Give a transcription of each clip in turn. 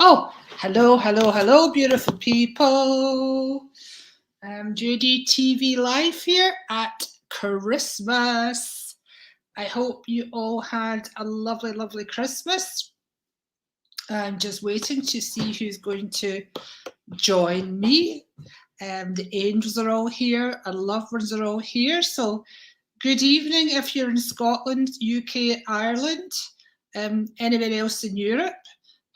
Oh, hello, hello, hello, beautiful people. JDTV live here at Christmas. I hope you all had a lovely, lovely Christmas. I'm just waiting to see who's going to join me. The angels are all here, our loved ones are all here. So, good evening if you're in Scotland, UK, Ireland, anywhere else in Europe.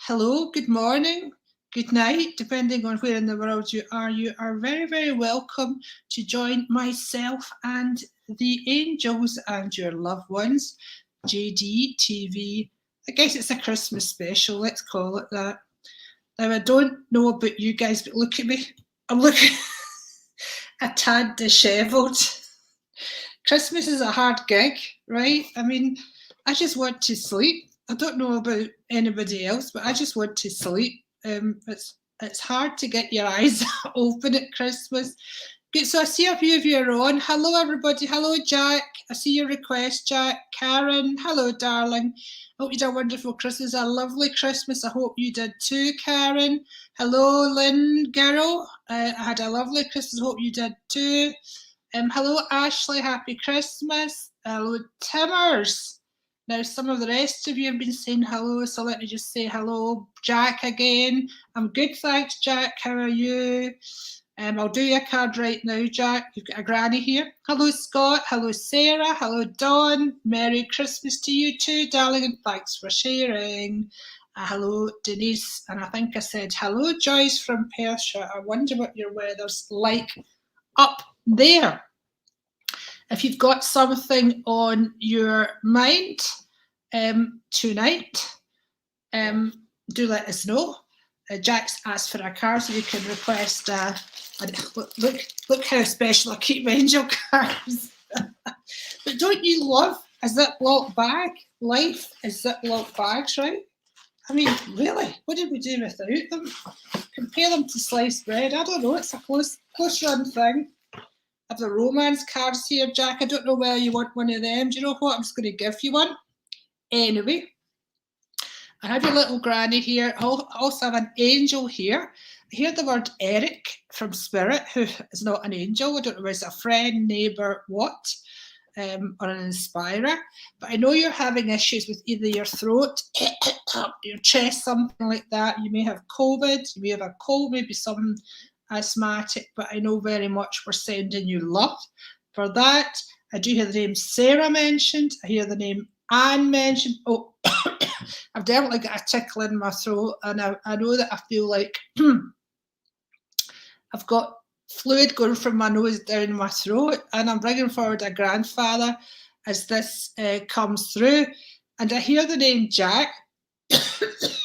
Hello, good morning, good night, depending on where in the world you are. You are very, very welcome to join myself and the angels and your loved ones. JDTV. I guess it's a Christmas special, let's call it that. Now, I don't know about you guys, but look at me. I'm looking a tad dishevelled. Christmas is a hard gig, right? I mean, I just want to sleep. I don't know about anybody else, but I just want to sleep. It's hard to get your eyes open at Christmas. Good, so I see a few of you are on. Hello, everybody. Hello, Jack. I see your request, Jack. Karen, hello, darling. Hope you had a wonderful Christmas, a lovely Christmas. I hope you did too, Karen. Hello, Lynn Girl. I had a lovely Christmas. Hope you did too. Hello, Ashley. Happy Christmas. Hello, Timmers. Now, some of the rest of you have been saying hello, so let me just say hello. Jack again. I'm good, thanks, Jack. How are you? I'll do your card right now, Jack. You've got a granny here. Hello, Scott. Hello, Sarah. Hello, Dawn. Merry Christmas to you too, darling, and thanks for sharing. Hello, Denise. And I think I said hello, Joyce from Perthshire. I wonder what your weather's like up there. If you've got something on your mind tonight, do let us know. Jack's asked for a card, so you can request. Look how special I keep my angel cards. But don't you love a Ziploc bag? Life is Ziploc bags, right? I mean, really, what did we do without them? Compare them to sliced bread. I don't know. It's a close run thing. Of the romance cards here, Jack. I don't know whether you want one of them. Do you know what? I'm just going to give you one. Anyway, I have your little granny here. I also have an angel here. I hear the word Eric from Spirit, who is not an angel. I don't know if it's a friend, neighbour, what, or an inspirer. But I know you're having issues with either your throat, your chest, something like that. You may have COVID. You may have a cold, maybe some asthmatic, but I know very much we're sending you love for that. I do hear the name Sarah mentioned. I hear the name Anne mentioned. Oh, I've definitely got a tickle in my throat, and I know that I feel like I've got fluid going from my nose down my throat, and I'm bringing forward a grandfather as this comes through. And I hear the name Jack.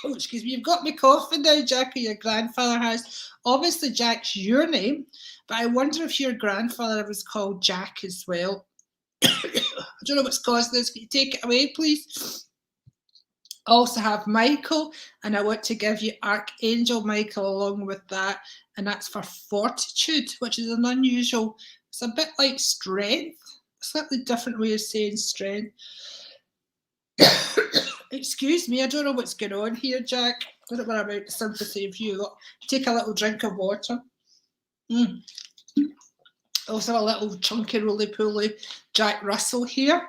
Oh, excuse me, you've got me coughing now, Jack, or your grandfather has. Obviously, Jack's your name, but I wonder if your grandfather was called Jack as well. I don't know what's caused this. Can you take it away, please? I also have Michael, and I want to give you Archangel Michael along with that, and that's for fortitude, which is an unusual, it's a bit like strength, a slightly different way of saying strength. Excuse me, I don't know what's going on here, Jack. I don't know what about the sympathy of you. Look, take a little drink of water. Also a little chunky roly-poly Jack Russell here.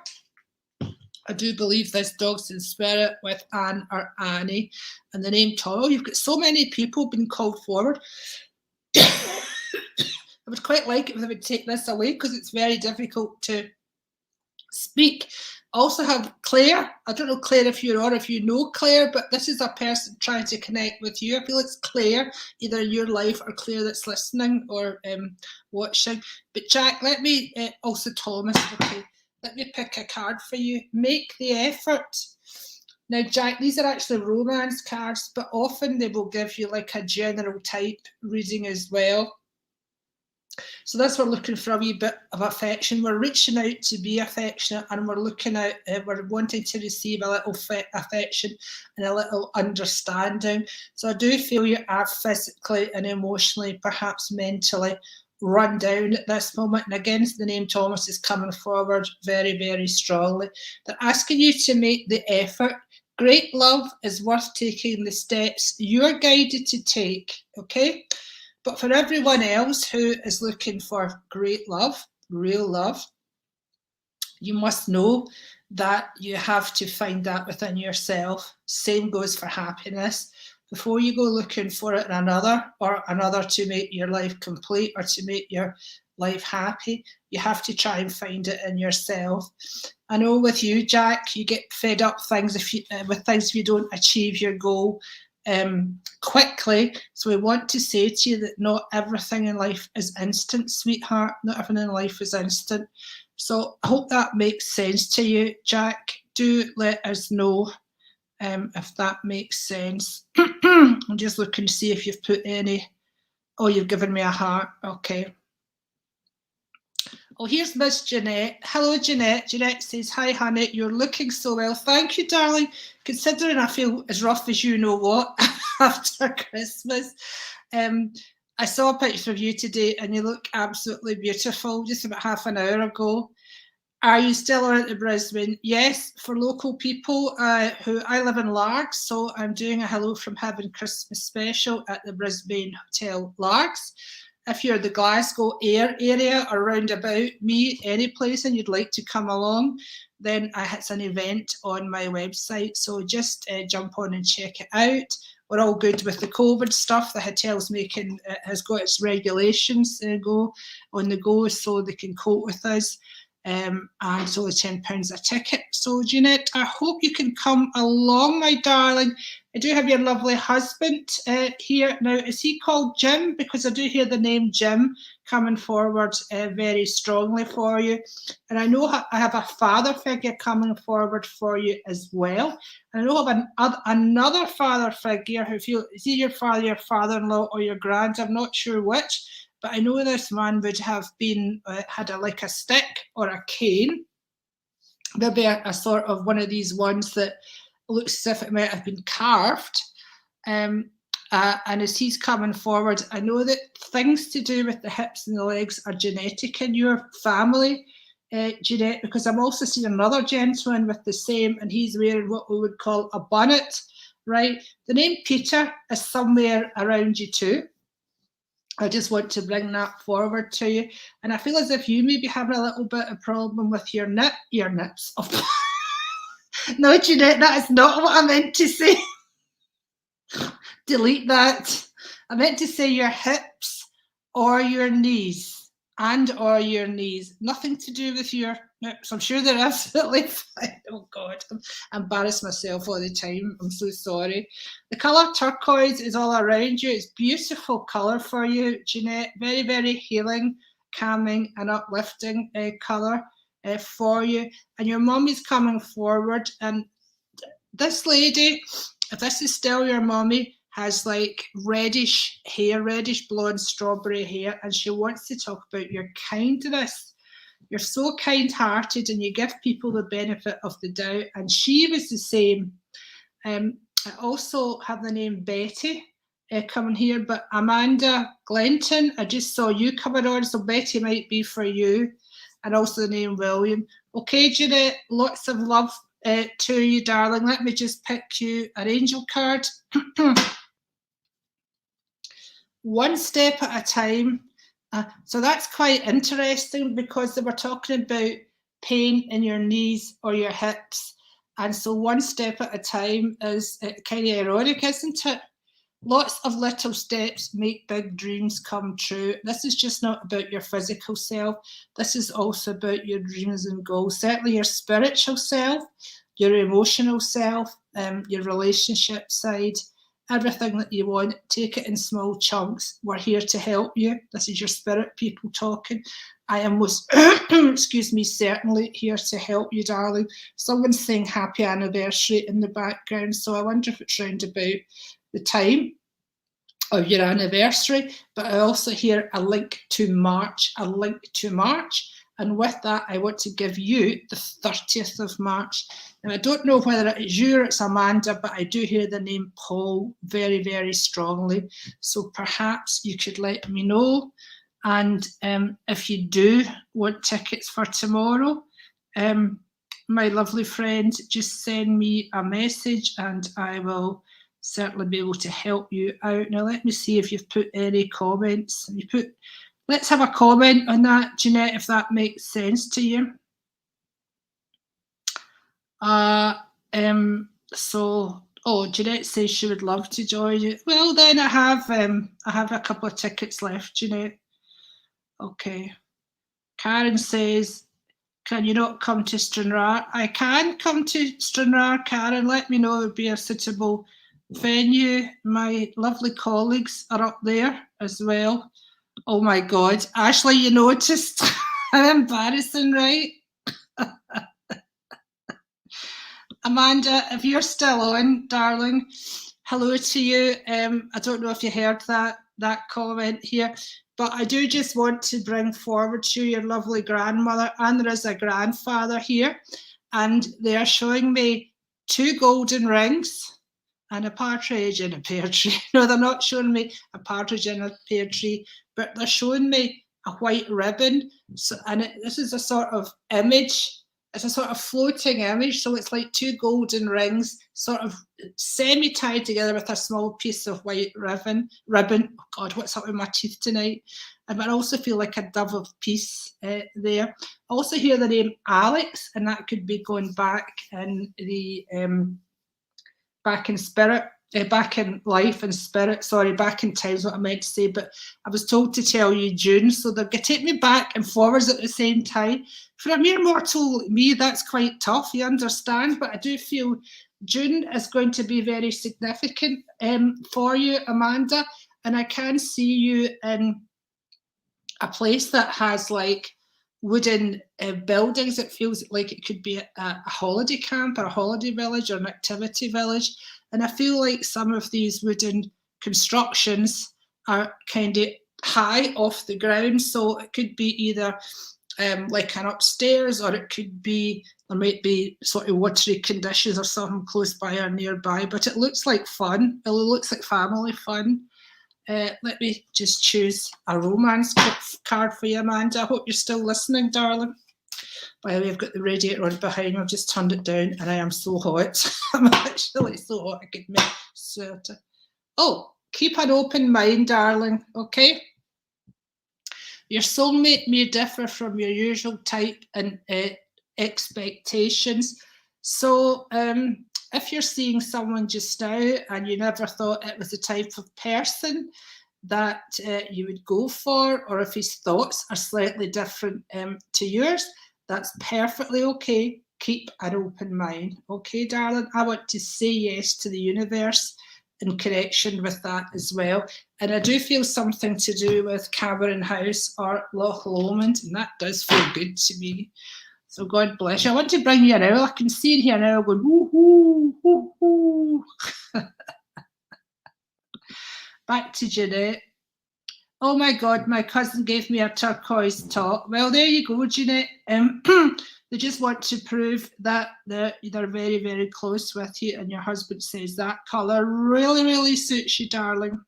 I do believe this dog's in spirit with Anne or Annie. And the name Tom. Oh, you've got so many people being called forward. I would quite like it if they would take this away because it's very difficult to speak. Also have Claire. I don't know, Claire, if you're on, if you know Claire, but this is a person trying to connect with you. I feel it's Claire, either in your life or Claire that's listening or watching. But Jack, let me, also Thomas, okay, let me pick a card for you. Make the effort. Now, Jack, these are actually romance cards, but often they will give you like a general type reading as well. So that's we're looking for a wee bit of affection. We're reaching out to be affectionate, and we're looking out, we're wanting to receive a little affection and a little understanding. So I do feel you are physically and emotionally, perhaps mentally, run down at this moment. And again, the name Thomas is coming forward very, very strongly. They're asking you to make the effort Great love is worth taking the steps you're guided to take, okay? But for everyone else who is looking for great love, real love, you must know that you have to find that within yourself. Same goes for happiness. Before you go looking for it in another, or another to make your life complete or to make your life happy, you have to try and find it in yourself. I know with you, Jack, you get fed up with things if you don't achieve your goal quickly. So we want to say to you that not everything in life is instant, sweetheart. Not everything in life is instant. So I hope that makes sense to you, Jack. Do let us know if that makes sense. I'm just looking to see if you've put any. Oh, you've given me a heart. Okay. Oh, here's Miss Jeanette. Hello, Jeanette. Jeanette says, hi, honey. You're looking so well. Thank you, darling. Considering I feel as rough as you know what after Christmas. I saw a picture of you today and you look absolutely beautiful just about half an hour ago. Are you still around to Brisbane? Yes, for local people who I live in Largs, so I'm doing a Hello from Heaven Christmas special at the Brisbane Hotel Largs. If you're the Glasgow area or round about me, any place, and you'd like to come along, then it's an event on my website. So just jump on and check it out. We're all good with the COVID stuff. The hotel's has got its regulations on the go, so they can cope with us. And it's only £10 a ticket. So Jeanette, I hope you can come along, my darling. I do have your lovely husband here now. Is he called Jim? Because I do hear the name Jim coming forward very strongly for you. And I know I have a father figure coming forward for you as well. And I know I have another father figure who is he your father, your father-in-law, or your grand? I'm not sure which. But I know this man would have been had like a stick or a cane, maybe a sort of one of these ones that looks as if it might have been carved. And as he's coming forward, I know that things to do with the hips and the legs are genetic in your family, Jeanette, because I'm also seeing another gentleman with the same, and he's wearing what we would call a bonnet, right? The name Peter is somewhere around you too. I just want to bring that forward to you. And I feel as if you may be having a little bit of problem with your nips. Oh. No, Jeanette, that is not what I meant to say. Delete that. I meant to say your hips or your knees or your knees. Nothing to do with your hips. I'm sure they're absolutely fine. Oh God, I embarrass myself all the time. I'm so sorry. The colour turquoise is all around you. It's beautiful colour for you, Jeanette. Very, very healing, calming and uplifting colour for you. And your mum is coming forward. And this lady, if this is still your mummy, has like reddish hair, reddish blonde strawberry hair, and she wants to talk about your kindness. You're so kind-hearted and you give people the benefit of the doubt, and she was the same. I also have the name Betty coming here, but Amanda Glenton, I just saw you coming on, so Betty might be for you, and also the name William. Okay, Jeanette, lots of love to you, darling. Let me just pick you an angel card. One step at a time. So that's quite interesting because they were talking about pain in your knees or your hips. And so one step at a time is kind of ironic, isn't it? Lots of little steps make big dreams come true. This is just not about your physical self. This is also about your dreams and goals. Certainly your spiritual self, your emotional self, your relationship side, everything that you want. Take it in small chunks. We're here to help you. This is your spirit people talking. I am most, excuse me, certainly here to help you, darling. Someone's saying happy anniversary in the background, so I wonder if it's round about the time of your anniversary. But I also hear a link to March, and with that I want to give you the 30th of March. Now I don't know whether it's you or it's Amanda, but I do hear the name Paul very, very strongly, so perhaps you could let me know. And if you do want tickets for tomorrow, my lovely friend, just send me a message and I will certainly be able to help you out. Now, let me see if you've put any comments. Let's have a comment on that, Jeanette, if that makes sense to you. Jeanette says she would love to join you. Well, then I have a couple of tickets left, Jeanette. Okay. Karen says, can you not come to Stranraer? I can come to Stranraer, Karen. Let me know it would be a suitable venue. My lovely colleagues are up there as well. Oh my God. Ashley, you noticed? How embarrassing, right? Amanda, if you're still on, darling, hello to you. I don't know if you heard that comment here, but I do just want to bring forward to you your lovely grandmother, and there is a grandfather here, and they are showing me 2 golden rings and a partridge in a pear tree. No, they're not showing me a partridge in a pear tree, but they're showing me a white ribbon. So, this is a sort of image. It's a sort of floating image, so it's like 2 golden rings, sort of semi-tied together with a small piece of white ribbon. Oh God, what's up with my teeth tonight? But I also feel like a dove of peace there. I also hear the name Alex, and that could be going back in the back in spirit, back in life and spirit. Sorry, back in time is what I meant to say. But I was told to tell you June, so they're going to take me back and forwards at the same time. For a mere mortal like me, that's quite tough, you understand, but I do feel June is going to be very significant for you, Amanda, and I can see you in a place that has like wooden buildings. It feels like it could be a holiday camp or a holiday village or an activity village, and I feel like some of these wooden constructions are kind of high off the ground, so it could be either like an upstairs, or it could be, there might be sort of watery conditions or something close by or nearby, but it looks like fun. It looks like family fun. Let me just choose a romance card for you, Amanda. I hope you're still listening, darling. By the way, I've got the radiator on behind me. I've just turned it down and I am so hot. I'm actually so hot I could make a sweater. Oh, keep an open mind, darling, okay? Your soulmate may differ from your usual type and expectations. So if you're seeing someone just now and you never thought it was the type of person that you would go for, or if his thoughts are slightly different to yours, that's perfectly okay. Keep an open mind. Okay, darling? I want to say yes to the universe in connection with that as well. And I do feel something to do with Cameron House or Loch Lomond, and that does feel good to me. So God bless you. I want to bring you an owl. I can see in here now going, woo-hoo, woo-hoo. Back to Jeanette. Oh my God, my cousin gave me a turquoise top. Well, there you go, Jeanette. They just want to prove that they're very, very close with you, and your husband says that colour really, really suits you, darling.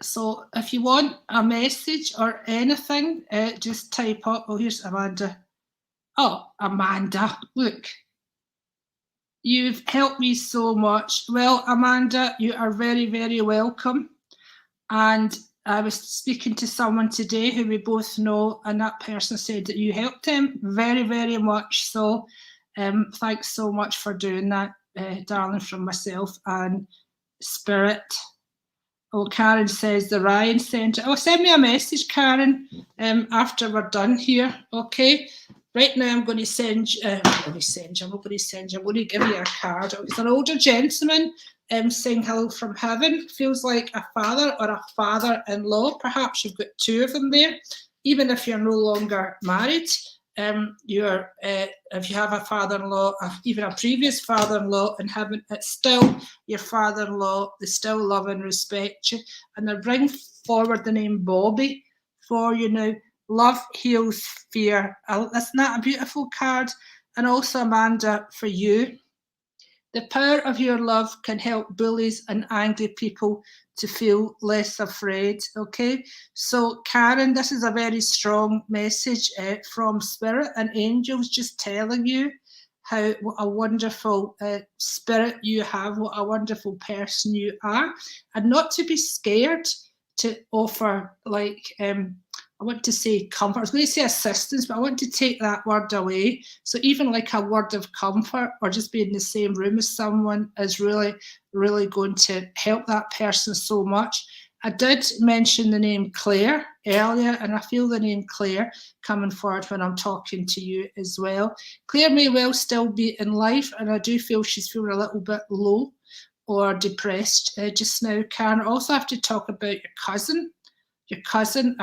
So if you want a message or anything, just type up. Oh, here's Amanda. Oh, Amanda, look. You've helped me so much. Well, Amanda, you are very, very welcome. And I was speaking to someone today who we both know, and that person said that you helped him very, very much. So thanks so much for doing that, darling, from myself and Spirit. Oh, Karen says the Ryan Centre. Oh, send me a message, Karen, after we're done here, okay? Right now I'm going to send you, I'm going to give you a card. It's an older gentleman saying hello from heaven. Feels like a father or a father-in-law. Perhaps you've got 2 of them there. Even if you're no longer married, if you have a father-in-law, even a previous father-in-law in heaven, it's still your father-in-law. They still love and respect you. And they bring forward the name Bobby for you now. Love heals fear. Isn't that a beautiful card? And also, Amanda, for you, The power of your love can help bullies and angry people to feel less afraid. Okay, so Karen, this is a very strong message from Spirit and angels, just telling you what a wonderful spirit you have, what a wonderful person you are, and not to be scared to offer, like, I want to say comfort. I was going to say assistance, but I want to take that word away. So even like a word of comfort or just being in the same room as someone is really, really going to help that person so much. I did mention the name Claire earlier, and I feel the name Claire coming forward when I'm talking to you as well. Claire may well still be in life, and I do feel she's feeling a little bit low or depressed just now. Karen, I also have to talk about your cousin, a cousin,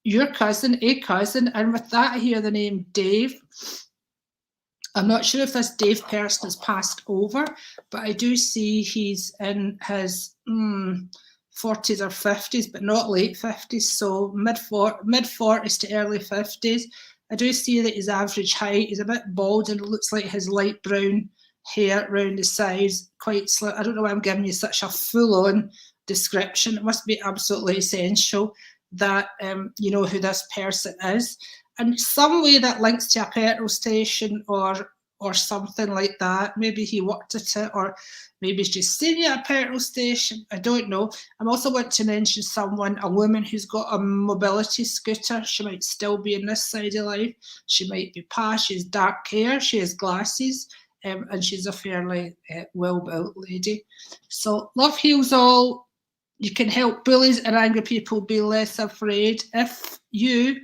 your cousin, a cousin, and with that I hear the name Dave. I'm not sure if this Dave person has passed over, but I do see he's in his 40s or 50s, but not late 50s, so mid 40s to early 50s. I do see that his average height is a bit bald and it looks like his light brown hair around the sides, quite slim. I don't know why I'm giving you such a full-on description. It must be absolutely essential that you know who this person is, and some way that links to a petrol station or something like that. Maybe he worked at it, or maybe he's just seen you at a petrol station. I don't know. I also want to mention someone, a woman who's got a mobility scooter. She might still be in this side of life. She might be past. She has dark hair. She has glasses. And she's a fairly well-built lady. So love heals all. You can help bullies and angry people be less afraid. If you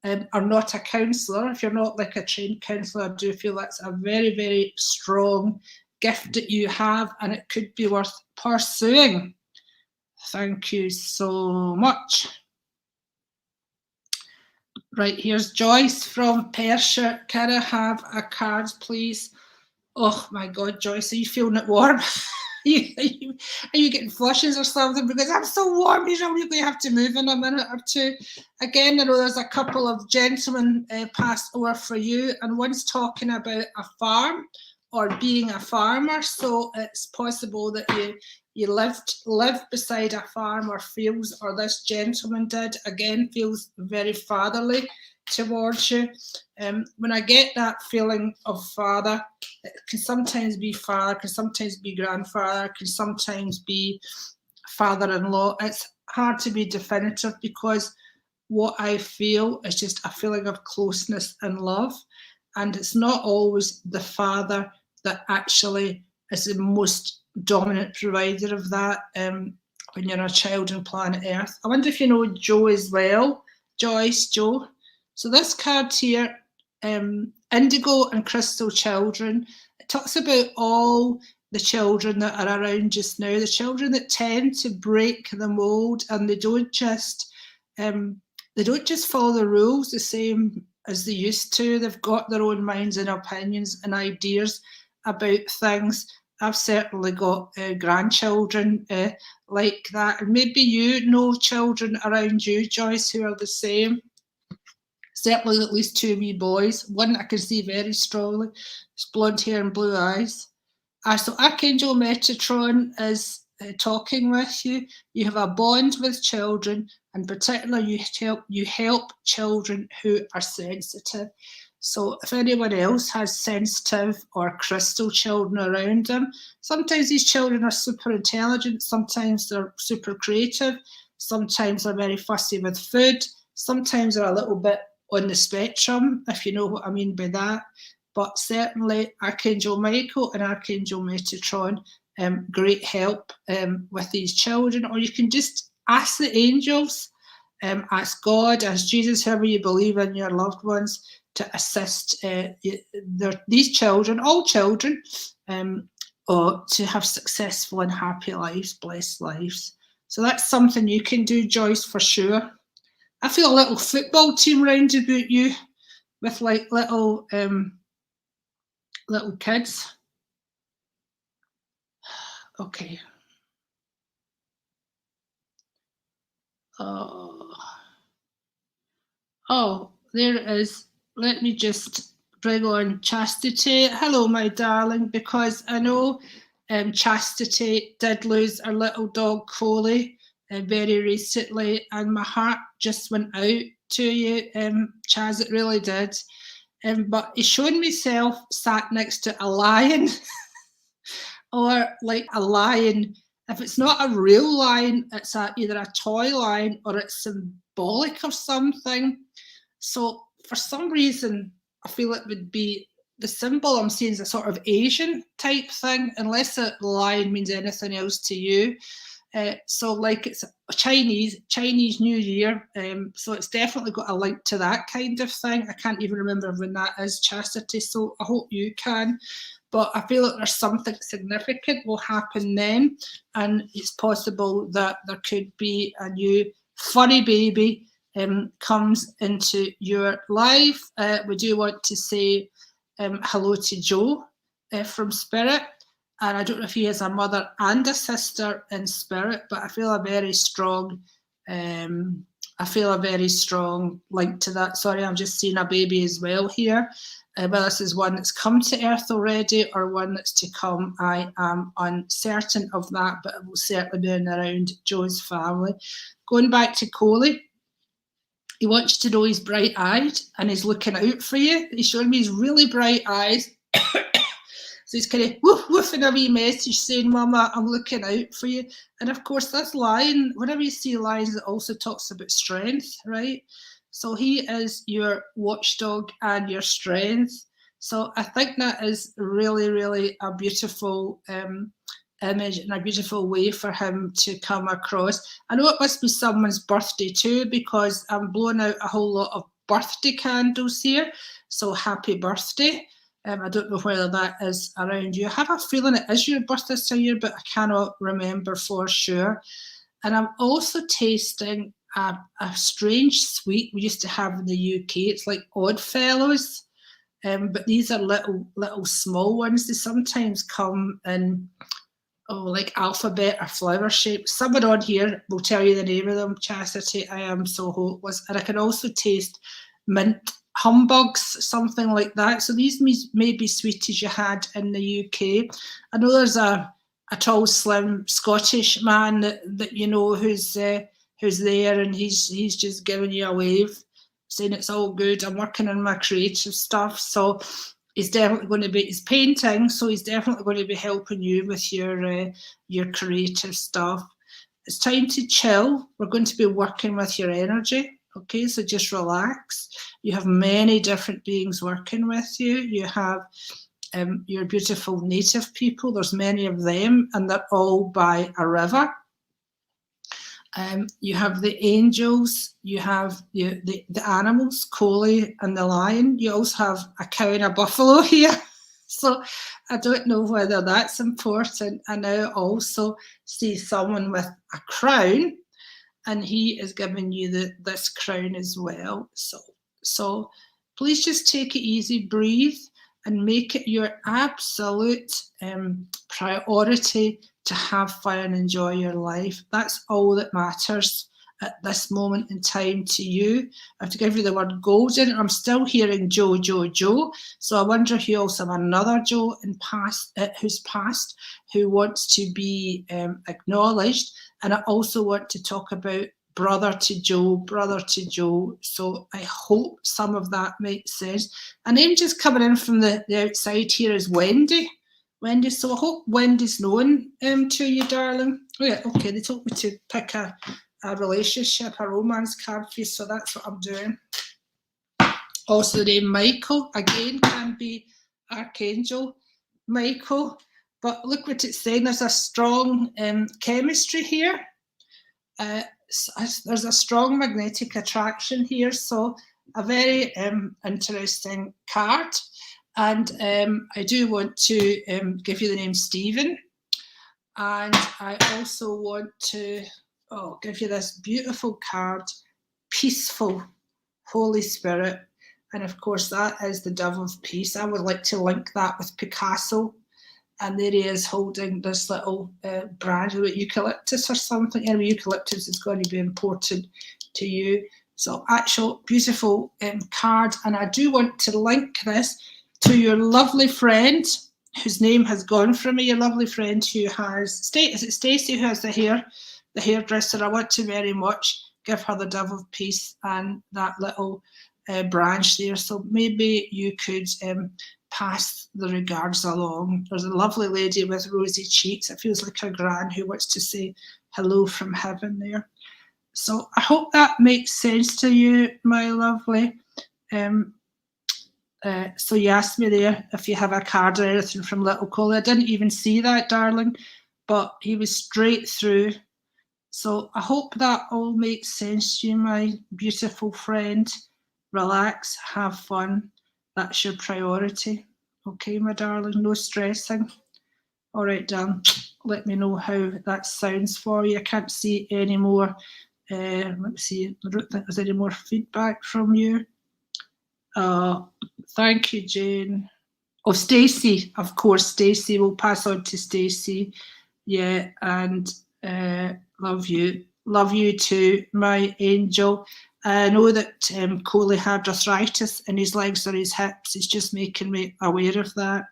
are not a counsellor, if you're not like a trained counsellor, I do feel that's a very, very strong gift that you have, and it could be worth pursuing. Thank you so much. Right, here's Joyce from Persia. Can I have a card, please? Oh my God, Joyce, are you feeling it warm? are you getting flushes or something? Because I'm so warm, you know, we have to move in a minute or two. Again, I know there's a couple of gentlemen passed over for you, and one's talking about a farm or being a farmer. So it's possible that you lived beside a farm or fields, or this gentleman did. Again, feels very fatherly towards you. When I get that feeling of father, it can sometimes be father, can sometimes be grandfather, can sometimes be father-in-law. It's hard to be definitive because what I feel is just a feeling of closeness and love, and it's not always the father that actually is the most dominant provider of that when you're a child on planet Earth. I wonder if you know Joe as well. Joyce, Joe. So this card here, Indigo and Crystal Children, it talks about all the children that are around just now, the children that tend to break the mold, and they don't just follow the rules the same as they used to. They've got their own minds and opinions and ideas about things. I've certainly got grandchildren like that, and maybe you know children around you, Joyce, who are the same. Certainly at least two wee boys. One I can see very strongly. It's blonde hair and blue eyes. So Archangel Metatron is talking with you. You have a bond with children, and particularly you help children who are sensitive. So if anyone else has sensitive or crystal children around them, sometimes these children are super intelligent, sometimes they're super creative, sometimes they're very fussy with food, sometimes they're a little bit on the spectrum, if you know what I mean by that. But certainly Archangel Michael and Archangel Metatron, great help with these children. Or you can just ask the angels, ask God, ask Jesus, whoever you believe in, your loved ones, to assist these children, all children, to have successful and happy lives, blessed lives. So that's something you can do, Joyce, for sure. I feel a little football team round about you with like little kids. Okay. Oh, there it is. Let me just bring on Chastity. Hello, my darling, because I know Chastity did lose her little dog Coley very recently, and my heart just went out to you, Chaz, it really did. But he showed myself sat next to a lion, or like a lion. If it's not a real lion, it's either a toy lion or it's symbolic of something. So for some reason, I feel it would be the symbol I'm seeing is a sort of Asian type thing, unless the lion means anything else to you. So like it's a Chinese New Year, so it's definitely got a link to that kind of thing. I can't even remember when that is, Chastity, so I hope you can. But I feel like there's something significant will happen then, and it's possible that there could be a new furry baby comes into your life. We do want to say hello to Joe from Spirit. And I don't know if he has a mother and a sister in spirit, but I feel a very strong link to that. Sorry, I'm just seeing a baby as well here. Whether this is one that's come to Earth already or one that's to come, I am uncertain of that, but it will certainly be in around Joe's family. Going back to Coley, he wants you to know he's bright-eyed and he's looking out for you. He's showing me his really bright eyes. So he's kind of woof woofing a wee message saying, Mama, I'm looking out for you. And of course, that's lion. Whenever you see lions, it also talks about strength, right? So he is your watchdog and your strength. So I think that is really, really a beautiful image and a beautiful way for him to come across. I know it must be someone's birthday too, because I'm blowing out a whole lot of birthday candles here. So happy birthday. I don't know whether that is around you. I have a feeling it is your birthday this year, but I cannot remember for sure. And I'm also tasting a strange sweet we used to have in the UK. It's like Oddfellows, but these are little small ones. They sometimes come in like alphabet or flower shape. Someone on here will tell you the name of them, Chastity. I am so hopeless. And I can also taste mint humbugs, something like that. So these may be sweeties you had in the UK. I know there's a tall, slim Scottish man that you know who's there, and he's just giving you a wave, saying it's all good. I'm working on my creative stuff, so he's definitely going to be. He's painting, so he's definitely going to be helping you with your creative stuff. It's time to chill. We're going to be working with your energy. Okay, so just relax. You have many different beings working with you. You have your beautiful native people. There's many of them, and they're all by a river. You have the angels. You have the animals, Coley and the lion. You also have a cow and a buffalo here. So I don't know whether that's important. And I also see someone with a crown, and he is giving you this crown as well. So please just take it easy, breathe, and make it your absolute priority to have fun and enjoy your life. That's all that matters at this moment in time to you. I have to give you the word golden. I'm still hearing Joe, Joe, Joe. So I wonder if you also have another Joe who's passed, who wants to be acknowledged. And I also want to talk about brother to Joe, brother to Joe. So I hope some of that makes sense. A name just coming in from the outside here is Wendy. Wendy, so I hope Wendy's known to you, darling. Oh yeah, okay, they told me to pick a relationship, a romance card for you, so that's what I'm doing. Also the name Michael, again, can be Archangel Michael. But look what it's saying, there's a strong chemistry here. There's a strong magnetic attraction here, so a very interesting card. And I do want to give you the name Stephen. And I also want to give you this beautiful card, Peaceful Holy Spirit. And of course, that is the Dove of Peace. I would like to link that with Picasso. And there he is holding this little branch of eucalyptus or something. Anyway, eucalyptus is going to be important to you. So actual beautiful card, and I do want to link this to your lovely friend whose name has gone from me, your lovely friend who has, is it Stacey who has the hairdresser? I want to very much give her the dove of peace and that little branch there. So maybe you could pass the regards along. There's a lovely lady with rosy cheeks. It feels like her gran who wants to say hello from heaven there. So I hope that makes sense to you, my lovely. So you asked me there if you have a card or anything from Little Coley. I didn't even see that, darling, but he was straight through. So I hope that all makes sense to you, my beautiful friend. Relax, have fun. That's your priority. Okay, my darling, no stressing. All right, Dan, let me know how that sounds for you. I can't see any more. Let me see. I don't think there's any more feedback from you. Thank you, Jane. Oh, Stacey, of course, Stacey. We'll pass on to Stacey. Yeah, and love you. Love you too, my angel. I know that Coley had arthritis in his legs or his hips. He's just making me aware of that.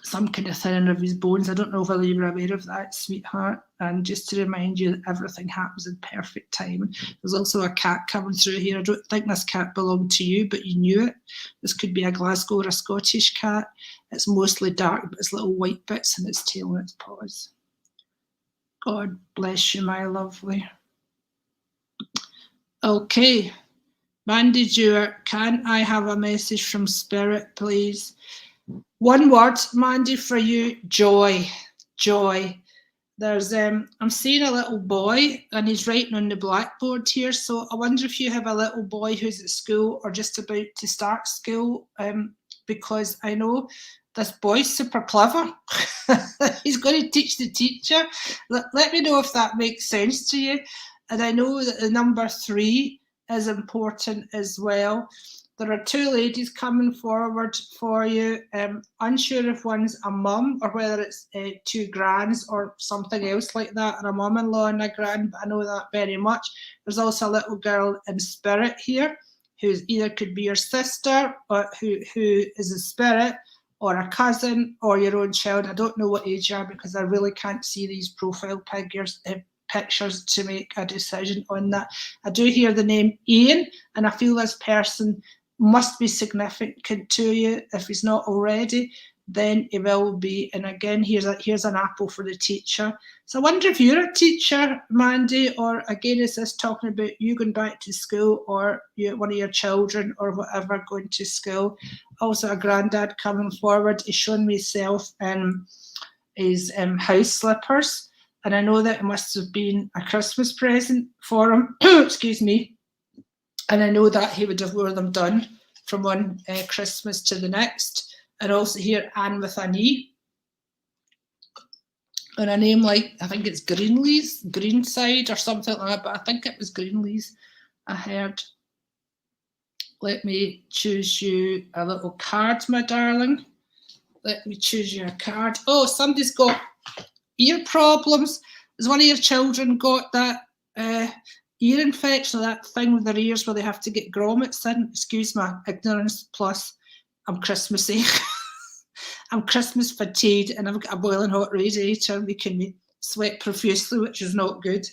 Some kind of thinning of his bones. I don't know whether you were aware of that, sweetheart. And just to remind you that everything happens in perfect time. There's also a cat coming through here. I don't think this cat belonged to you, but you knew it. This could be a Glasgow or a Scottish cat. It's mostly dark, but it's little white bits in its tail and its paws. God bless you, my lovely. Okay. Mandy Dewar, can I have a message from Spirit, please? One word, Mandy, for you, joy. Joy. There's I'm seeing a little boy and he's writing on the blackboard here. So I wonder if you have a little boy who's at school or just about to start school, because I know this boy's super clever. He's going to teach the teacher. Let me know if that makes sense to you. And I know that the number 3 is important as well. There are 2 ladies coming forward for you. Unsure if one's a mum or whether it's 2 grans or something else like that, or a mum-in-law and a gran, but I know that very much. There's also a little girl in spirit here who's either could be your sister or who is a spirit, or a cousin, or your own child. I don't know what age you are because I really can't see these profile pictures to make a decision on that. I do hear the name Ian, and I feel this person must be significant to you. If he's not already, then he will be. And again, here's an apple for the teacher. So I wonder if you're a teacher, Mandy, or again, is this talking about you going back to school, or one of your children or whatever going to school? Also a granddad coming forward. He's showing me himself in his house slippers. And I know that it must have been a Christmas present for him. Excuse me. And I know that he would have worn them done from one Christmas to the next. And also here, Anne with an E. And a name like, I think it's Greenside or something like that, but I think it was Greenleys I heard. Let me choose you a little card, my darling. Let me choose you a card. Oh, somebody's got ear problems. Has one of your children got that ear infection, or that thing with their ears where they have to get grommets in? Excuse my ignorance, plus I'm Christmassy. I'm Christmas fatigued and I've got a boiling hot radiator making me sweat profusely, which is not good.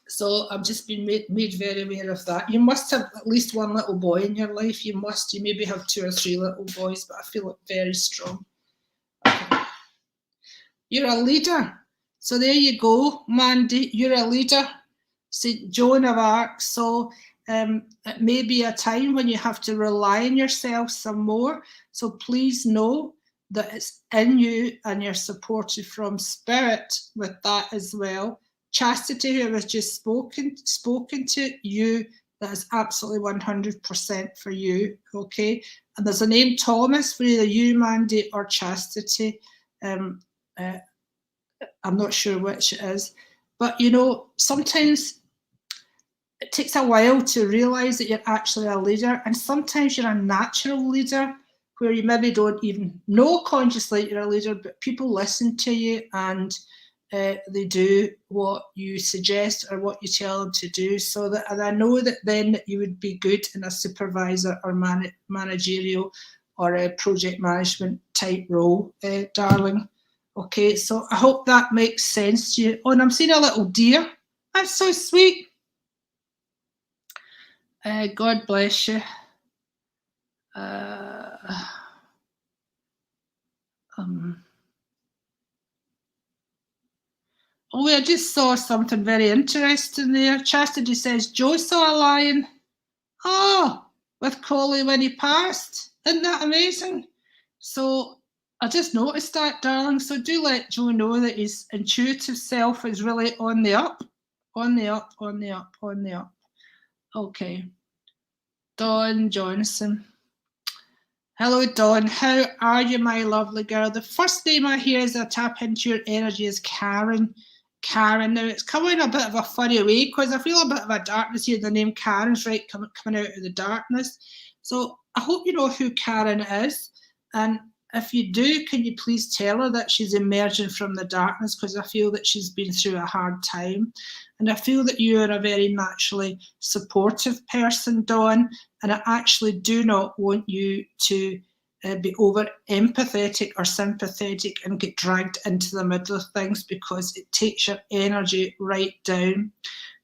So I'm just being made very aware of that. You must have at least one little boy in your life. You maybe have 2 or 3 little boys, but I feel it very strong. Okay. You're a leader. So there you go, Mandy. You're a leader. St. Joan of Arc. So it may be a time when you have to rely on yourself some more. So please know that it's in you and you're supported from Spirit with that as well. Chastity, who was just spoken to you, that is absolutely 100% for you, okay? And there's a name Thomas for either you, Mandy, or Chastity. I'm not sure which it is. But, you know, sometimes it takes a while to realise that you're actually a leader. And sometimes you're a natural leader where you maybe don't even know consciously you're a leader, but people listen to you and they do what you suggest or what you tell them to do. So that, and I know that then that you would be good in a supervisor or managerial or a project management type role, darling. Okay, so I hope that makes sense to you. Oh, and I'm seeing a little deer. That's so sweet. God bless you. Oh, I just saw something very interesting there. Chastity says, Joe saw a lion. Oh, with Collie when he passed. Isn't that amazing? So I just noticed that, darling. So do let Joe know that his intuitive self is really on the up. On the up, on the up, on the up. Okay. Dawn Johnson. Hello, Dawn. How are you, my lovely girl? The first name I hear as I tap into your energy is Karen. Karen. Now, it's coming a bit of a funny way because I feel a bit of a darkness here. The name Karen's right coming out of the darkness. So I hope you know who Karen is. And if you do, can you please tell her that she's emerging from the darkness, because I feel that she's been through a hard time. And I feel that you are a very naturally supportive person, Dawn. And I actually do not want you to be over empathetic or sympathetic and get dragged into the middle of things, because it takes your energy right down.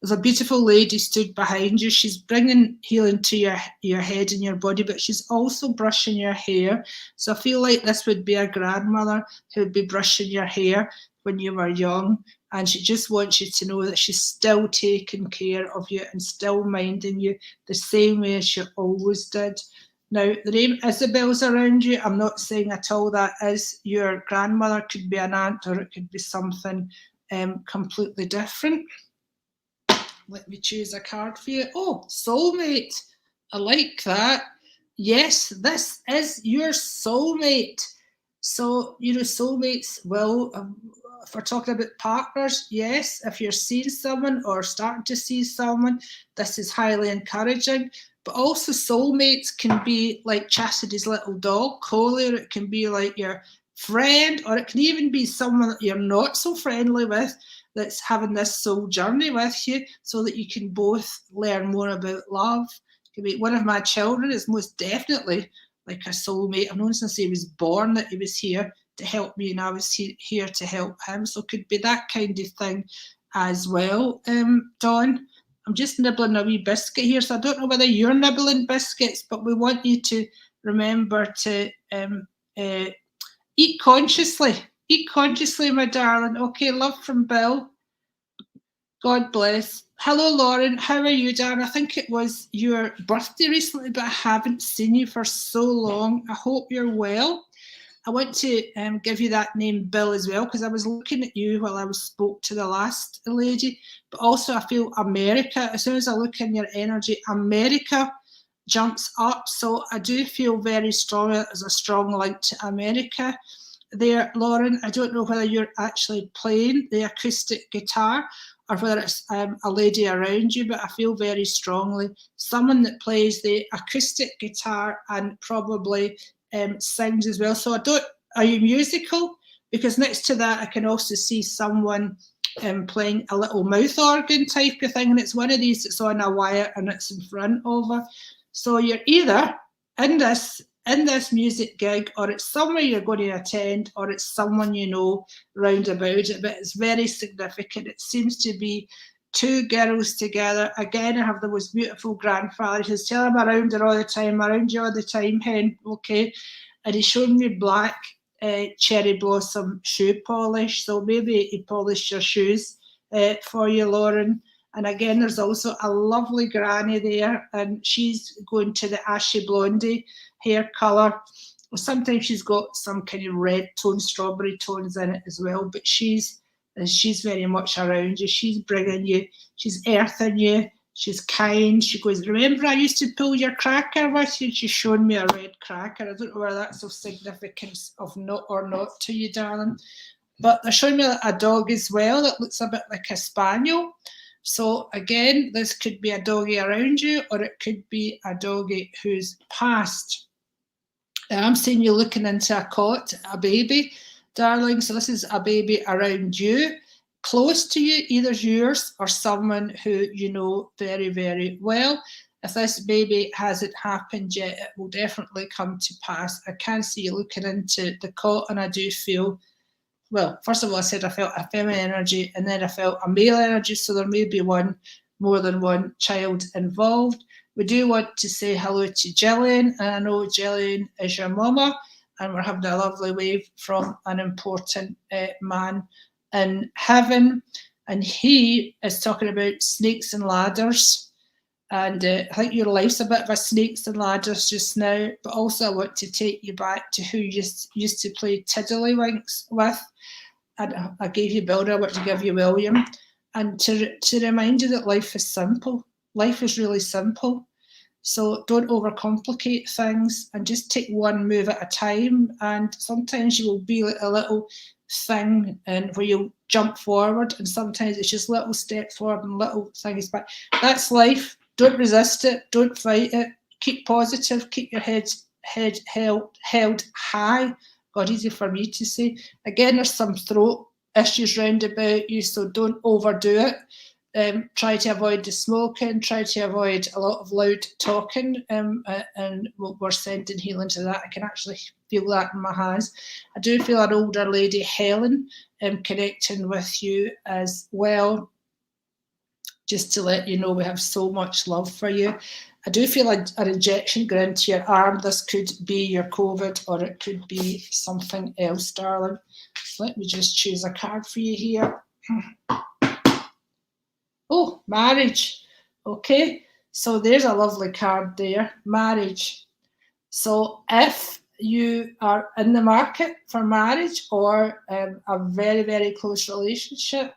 There's a beautiful lady stood behind you. She's bringing healing to your head and your body, but she's also brushing your hair. So I feel like this would be a grandmother who would be brushing your hair when you were young. And she just wants you to know that she's still taking care of you and still minding you the same way as she always did. Now, the name Isabel's around you. I'm not saying at all that is your grandmother. It could be an aunt, or it could be something completely different. Let me choose a card for you. Oh, soulmate. I like that. Yes, this is your soulmate. So, soulmates will, if we're talking about partners, yes, if you're seeing someone or starting to see someone, this is highly encouraging. But also soulmates can be like Chastity's little dog, Coley, or it can be like your friend, or it can even be someone that you're not so friendly with that's having this soul journey with you, so that you can both learn more about love. It can be one of my children is most definitely like a soulmate. I've known since he was born that he was here to help me, and I was here to help him. So it could be that kind of thing as well. Dawn, I'm just nibbling a wee biscuit here, so I don't know whether you're nibbling biscuits, but we want you to remember to eat consciously. Eat consciously, my darling. Okay, love from Bill. God bless. Hello, Lauren. How are you, darling? I think it was your birthday recently, but I haven't seen you for so long. I hope you're well. I want to give you that name, Bill, as well, because I was looking at you while I spoke to the last lady. But also, I feel America. As soon as I look in your energy, America jumps up. So I do feel very strong. There's a strong link to America there, Lauren. I don't know whether you're actually playing the acoustic guitar or whether it's a lady around you, but I feel very strongly someone that plays the acoustic guitar and probably sings as well. So are you musical? Because next to that, I can also see someone playing a little mouth organ type of thing, and it's one of these that's on a wire and it's in front of her. So you're either in this music gig, or it's somewhere you're going to attend, or it's someone you know round about it, but it's very significant. It seems to be two girls together. Again, I have the most beautiful grandfather. He's telling me around her all the time, around you all the time, hen, okay? And he's showing me black cherry blossom shoe polish, so maybe he polished your shoes for you, Lauren. And again, there's also a lovely granny there, and she's going to the ashy blondie hair colour. Sometimes she's got some kind of red tone, strawberry tones in it as well, but she's very much around you. She's bringing you, she's earthing you, she's kind. She goes, remember I used to pull your cracker with you? She's showing me a red cracker. I don't know whether that's of significance of not or not to you, darling. But they're showing me a dog as well that looks a bit like a spaniel. So again, this could be a doggy around you, or it could be a doggy who's passed. I'm seeing you looking into a cot, a baby, darling. So this is a baby around you. close to you, either yours or someone who you know very, very well. If this baby hasn't happened yet, it will definitely come to pass. I can see you looking into the cot, and I do feel, well, first of all, I said I felt a feminine energy, and then I felt a male energy, so there may be more than one child involved. We do want to say hello to Gillian, and I know Gillian is your mama, and we're having a lovely wave from an important man in heaven, and he is talking about snakes and ladders. And I think your life's a bit of a snakes and ladders just now, but also I want to take you back to who you used to play tiddlywinks with. And I gave you Builder, I want to give you William. And to remind you that life is simple. Life is really simple. So don't overcomplicate things and just take one move at a time. And sometimes you will be like a little thing and where you'll jump forward, and sometimes it's just little steps forward and little things back. That's life. Don't resist it. Don't fight it. Keep positive. Keep your head held high. God, easy for me to say. Again, there's some throat issues round about you, so don't overdo it. Try to avoid the smoking, try to avoid a lot of loud talking, and we're sending healing to that. I can actually feel that in my hands. I do feel an older lady, Helen, connecting with you as well. Just to let you know, we have so much love for you. I do feel an injection going into your arm. This could be your COVID, or it could be something else, darling. Let me just choose a card for you here. Oh, marriage. Okay, so there's a lovely card there, marriage. So if you are in the market for marriage or a very, very close relationship,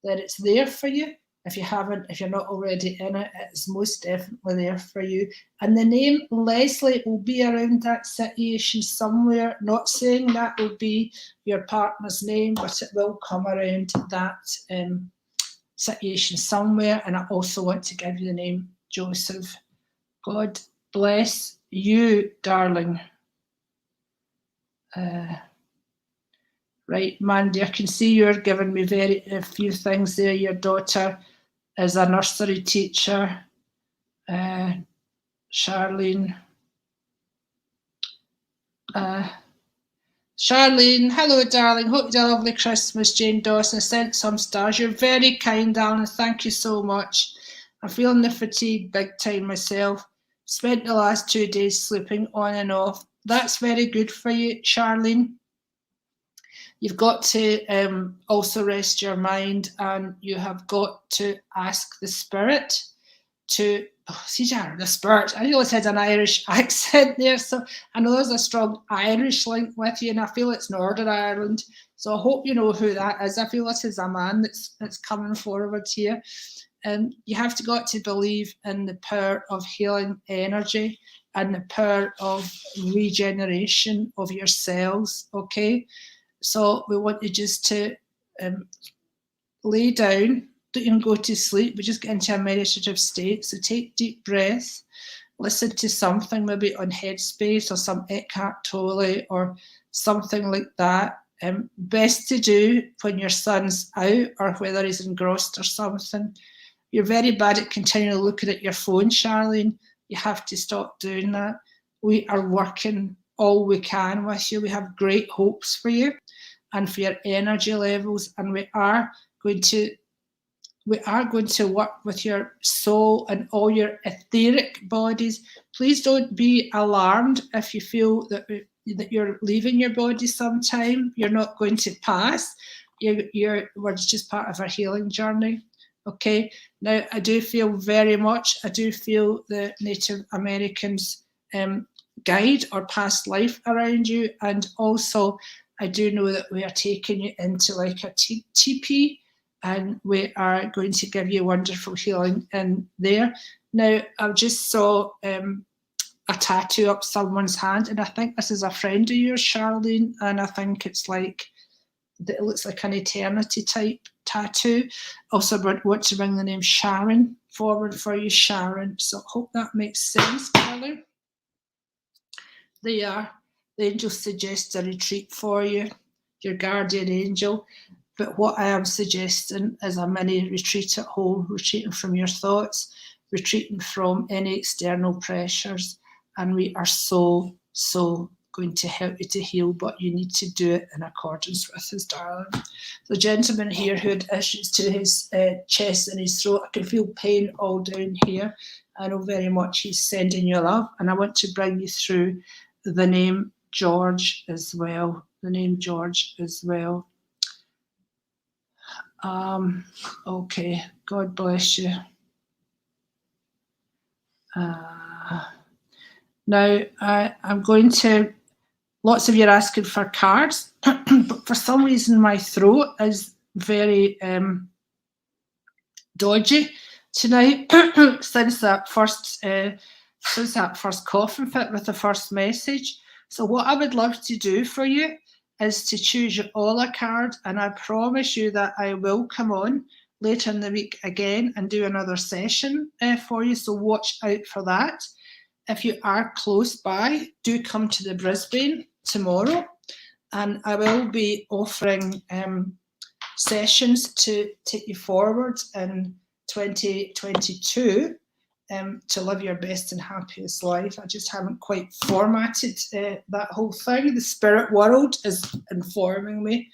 then it's there for you. If you're not already in it, it's most definitely there for you. And the name Leslie will be around that situation somewhere. Not saying that will be your partner's name, but it will come around that situation somewhere. And I also want to give you the name Joseph. God bless you, darling. Right, Mandy, I can see you're giving me a few things there. Your daughter is a nursery teacher. Charlene. Charlene, hello, darling. Hope you had a lovely Christmas. Jane Dawson, I sent some stars. You're very kind, darling. Thank you so much. I'm feeling the fatigue big time myself. Spent the last 2 days sleeping on and off. That's very good for you, Charlene. You've got to also rest your mind, and you have got to ask the spirit to, the spirit. I always had an Irish accent there, so I know there's a strong Irish link with you, and I feel it's Northern Ireland. So I hope you know who that is. I feel this is a man that's coming forward here. You have got to believe in the power of healing energy and the power of regeneration of your cells, okay? So we want you just to lay down, don't even go to sleep, but just get into a meditative state. So take deep breaths, listen to something maybe on Headspace or some Eckhart Tolle or something like that. Best to do when your son's out or whether he's engrossed or something. You're very bad at continually looking at your phone, Charlene. You have to stop doing that. We are working all we can with you. We have great hopes for you and for your energy levels, and we are going to work with your soul and all your etheric bodies. Please don't be alarmed if you feel that you're leaving your body sometime. You're not going to pass. We're just part of our healing journey. Okay. Now I do feel the Native Americans guide or past life around you, and also I do know that we are taking you into like a teepee, and we are going to give you wonderful healing in there. Now, I just saw a tattoo up someone's hand, and I think this is a friend of yours, Charlene, and I think it looks like an eternity type tattoo. Also, I want to bring the name Sharon forward for you, Sharon. So I hope that makes sense, darling. They are. The angel suggests a retreat for you, your guardian angel. But what I am suggesting is a mini retreat at home, retreating from your thoughts, retreating from any external pressures. And we are so going to help you to heal, but you need to do it in accordance with his darling. The gentleman here who had issues to his chest and his throat, I can feel pain all down here. I know very much he's sending you love, and I want to bring you through the name George as well. The name George as well. Okay, God bless you. Now, I'm going to, lots of you are asking for cards, but for some reason my throat is very dodgy tonight since that first coughing fit with the first message. So what I would love to do for you is to choose you all a card, and I promise you that I will come on later in the week again and do another session for you, so watch out for that. If you are close by, do come to the Brisbane tomorrow, and I will be offering sessions to take you forward in 2022 to live your best and happiest life. I just haven't quite formatted that whole thing. The spirit world is informing me,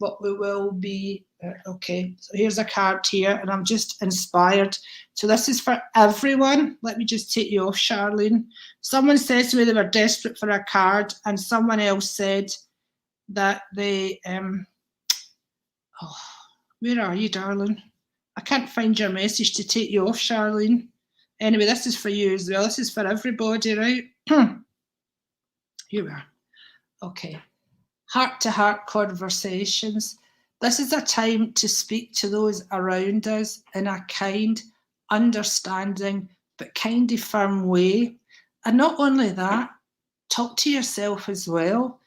but we will be okay. So here's a card here, and I'm just inspired. So this is for everyone. Let me just take you off, Charlene. Someone says to me they were desperate for a card, and someone else said that they where are you, darling? I can't find your message to take you off, Charlene. Anyway, this is for you as well. This is for everybody, right? Here we are. Okay. Heart-to-heart conversations. This is a time to speak to those around us in a kind, understanding, but kind of firm way. And not only that, talk to yourself as well.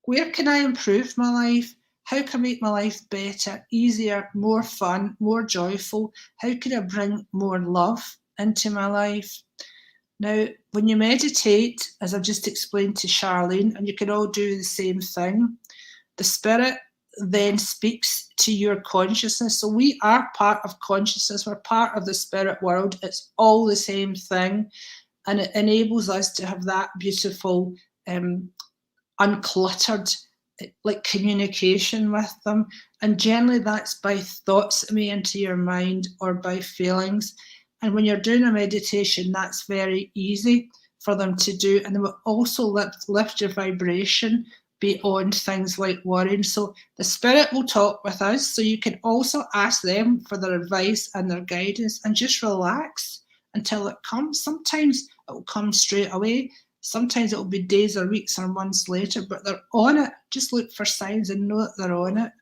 Where can I improve my life? How can I make my life better, easier, more fun, more joyful? How can I bring more love into my life? Now, when you meditate, as I've just explained to Charlene, and you can all do the same thing, the spirit then speaks to your consciousness. So we are part of consciousness. We're part of the spirit world. It's all the same thing. And it enables us to have that beautiful, uncluttered, like communication with them. And generally that's by thoughts that may enter your mind or by feelings. And when you're doing a meditation, that's very easy for them to do. And they will also lift your vibration beyond things like worrying. So the spirit will talk with us. So you can also ask them for their advice and their guidance, and just relax until it comes. Sometimes it will come straight away. Sometimes it will be days or weeks or months later, but they're on it. Just look for signs and know that they're on it.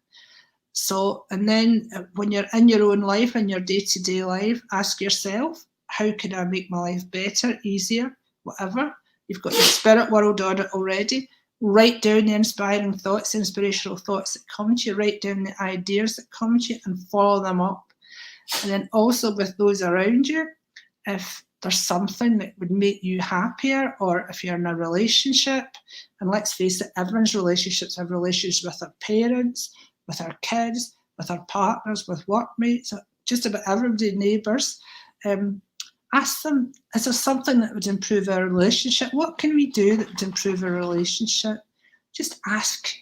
So, and then when you're in your own life, in your day-to-day life, ask yourself, how can I make my life better, easier, whatever? You've got your spirit world on it already. Write down the inspiring thoughts, inspirational thoughts that come to you. Write down the ideas that come to you and follow them up. And then also with those around you, if there's something that would make you happier, or if you're in a relationship, and let's face it, everyone's relationships have relationships with our parents, with our kids, with our partners, with workmates, just about everybody, neighbours. Ask them, is there something that would improve our relationship? What can we do that would improve our relationship? Just ask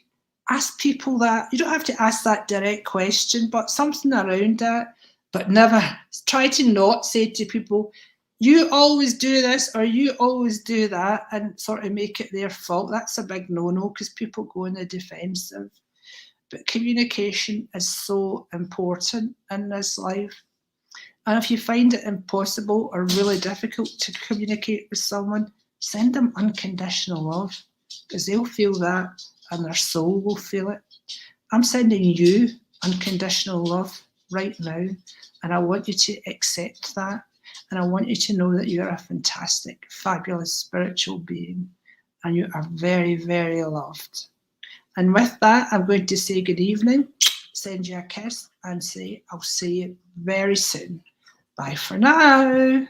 people that. You don't have to ask that direct question, but something around that. But never try to not say to people, you always do this or you always do that, and sort of make it their fault. That's a big no-no, because people go in the defensive. But communication is so important in this life. And if you find it impossible or really difficult to communicate with someone, send them unconditional love, because they'll feel that and their soul will feel it. I'm sending you unconditional love right now, and I want you to accept that. And I want you to know that you're a fantastic, fabulous spiritual being, and you are very, very loved. And with that, I'm going to say good evening, send you a kiss, and say I'll see you very soon. Bye for now.